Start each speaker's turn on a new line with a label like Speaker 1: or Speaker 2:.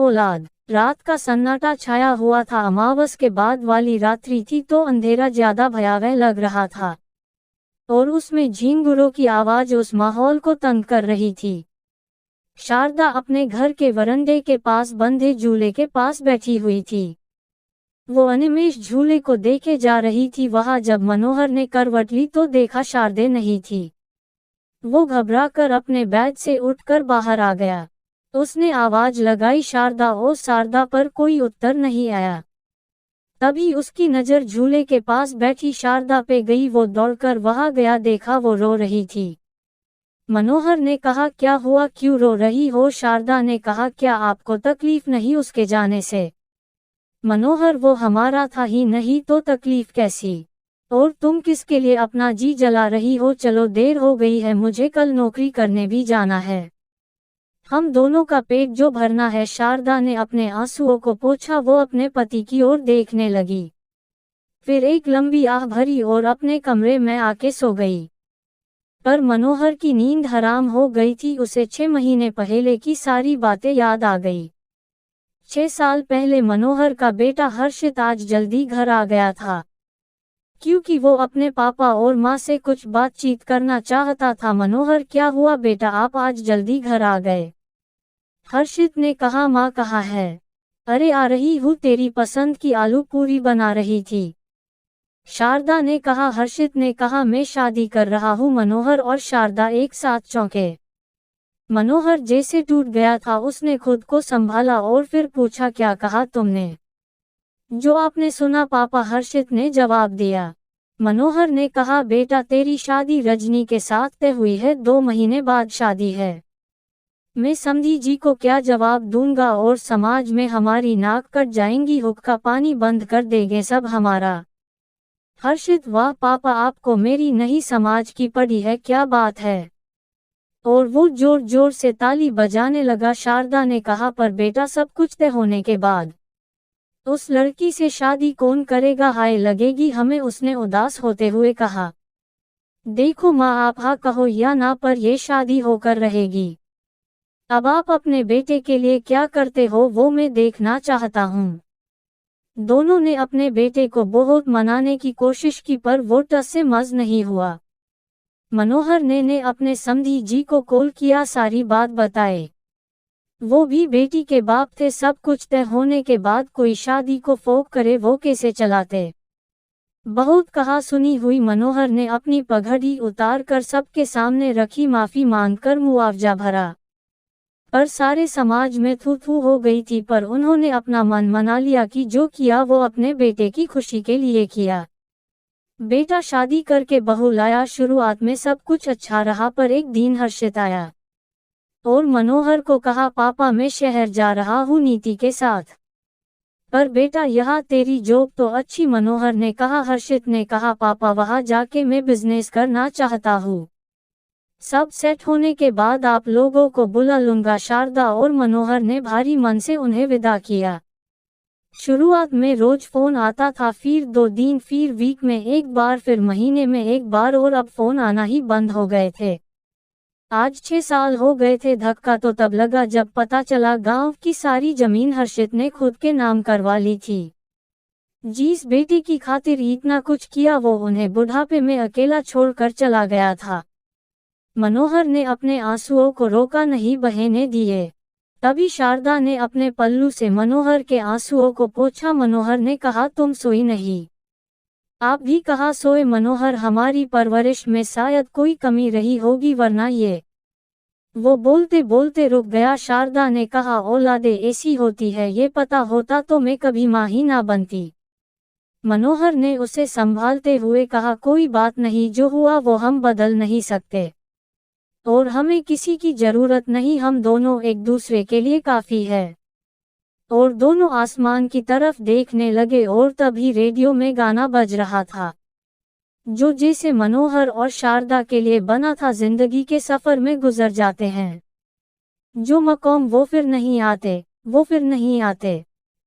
Speaker 1: औलाद। रात का सन्नाटा छाया हुआ था। अमावस के बाद वाली रात्रि थी तो अंधेरा ज्यादा भयावह लग रहा था और उसमें झींगुरों की आवाज उस माहौल को तंग कर रही थी। शारदा अपने घर के वरांडे के पास बंधे झूले के पास बैठी हुई थी। वो अनिमेष झूले को देखे जा रही थी। वहां जब मनोहर ने करवट ली तो देखा शारदे नहीं थी। वो घबराकर अपने बेड से उठकर बाहर आ गया। उसने आवाज लगाई, शारदा। ओ शारदा, पर कोई उत्तर नहीं आया। तभी उसकी नजर झूले के पास बैठी शारदा पे गई। वो दौड़कर वहां गया, देखा वो रो रही थी। मनोहर ने कहा, क्या हुआ, क्यों रो रही हो? शारदा ने कहा, क्या आपको तकलीफ नहीं उसके जाने से? मनोहर, वो हमारा था ही नहीं तो तकलीफ कैसी? और तुम किसके लिए अपना जी जला रही हो? चलो, देर हो गई है, मुझे कल नौकरी करने भी जाना है। हम दोनों का पेट जो भरना है। शारदा ने अपने आंसुओं को पोंछा। वो अपने पति की ओर देखने लगी, फिर एक लंबी आह भरी और अपने कमरे में आके सो गई। पर मनोहर की नींद हराम हो गई थी। उसे 6 महीने पहले की सारी बातें याद आ गई। 6 साल पहले मनोहर का बेटा हर्षित आज जल्दी घर आ गया था, क्योंकि वो अपने पापा और माँ से कुछ बातचीत करना चाहता था। मनोहर, क्या हुआ बेटा, आप आज जल्दी घर आ गए? हर्षित ने कहा, माँ कहाँ है? अरे आ रही हूँ, तेरी पसंद की आलू पूरी बना रही थी। शारदा ने कहा। हर्षित ने कहा, मैं शादी कर रहा हूँ। मनोहर और शारदा एक साथ चौंके। मनोहर जैसे टूट गया था। उसने खुद को संभाला और फिर पूछा, क्या कहा तुमने? जो आपने सुना पापा, हर्षित ने जवाब दिया। मनोहर ने कहा, बेटा तेरी शादी रजनी के साथ तय हुई है, 2 महीने बाद शादी है। मैं समधी जी को क्या जवाब दूंगा और समाज में हमारी नाक कट जाएंगी, हुक्का पानी बंद कर देंगे सब हमारा। हर्षित, वाह पापा, आपको मेरी नहीं समाज की पड़ी है, क्या बात है? और वो जोर जोर से ताली बजाने लगा। शारदा ने कहा, पर बेटा सब कुछ तय होने के बाद उस लड़की से शादी कौन करेगा? हाय लगेगी हमें, उसने उदास होते हुए कहा। देखो माँ, आप हाँ कहो या ना, पर ये शादी होकर रहेगी। अब आप अपने बेटे के लिए क्या करते हो वो मैं देखना चाहता हूँ। दोनों ने अपने बेटे को बहुत मनाने की कोशिश की पर वो टस से मस नहीं हुआ। मनोहर ने अपने समधी जी को कॉल किया, सारी बात बताए। वो भी बेटी के बाप थे। सब कुछ तय होने के बाद कोई शादी को फोक करे, वो कैसे चलाते? बहुत कहा सुनी हुई मनोहर ने अपनी पगड़ी उतार कर सबके सामने रखी, माफी मांगकर मुआवजा भरा। पर सारे समाज में थू थू हो गई थी। पर उन्होंने अपना मन मना लिया कि जो किया वो अपने बेटे की खुशी के लिए किया। बेटा शादी करके बहू लाया। शुरुआत में सब कुछ अच्छा रहा, पर एक दिन हर्षित आया और मनोहर को कहा, पापा मैं शहर जा रहा हूँ नीति के साथ। पर बेटा यहाँ तेरी जॉब तो अच्छी। मनोहर ने कहा। हर्षित ने कहा, पापा वहाँ जाके मैं बिजनेस करना चाहता हूँ। सब सेट होने के बाद आप लोगों को बुला लूंगा। शारदा और मनोहर ने भारी मन से उन्हें विदा किया। शुरुआत में रोज फोन आता था, फिर 2 दिन, फिर वीक में एक बार, फिर महीने में एक बार, और अब फोन आना ही बंद हो गए थे। आज 6 साल हो गए थे। धक्का तो तब लगा जब पता चला गांव की सारी जमीन हर्षित ने खुद के नाम करवा ली थी। जिस बेटी की खातिर इतना कुछ किया वो उन्हें बुढ़ापे में अकेला छोड़कर चला गया था। मनोहर ने अपने आंसुओं को रोका नहीं बहने दिए। तभी शारदा ने अपने पल्लू से मनोहर के आंसुओं को पोंछा। मनोहर ने कहा, तुम सोई नहीं? आप भी कहाँ सोए? मनोहर, हमारी परवरिश में शायद कोई कमी रही होगी, वरना ये। वो बोलते बोलते रुक गया। शारदा ने कहा, औलादे ऐसी होती है, ये पता होता तो मैं कभी माँ ही ना बनती। मनोहर ने उसे संभालते हुए कहा, कोई बात नहीं, जो हुआ वो हम बदल नहीं सकते और हमें किसी की जरूरत नहीं, हम दोनों एक दूसरे के लिए काफी है। और दोनों आसमान की तरफ देखने लगे और तभी रेडियो में गाना बज रहा था, जो जैसे मनोहर और शारदा के लिए बना था। जिंदगी के सफर में गुजर जाते हैं जो मकाम वो फिर नहीं आते, वो फिर नहीं आते।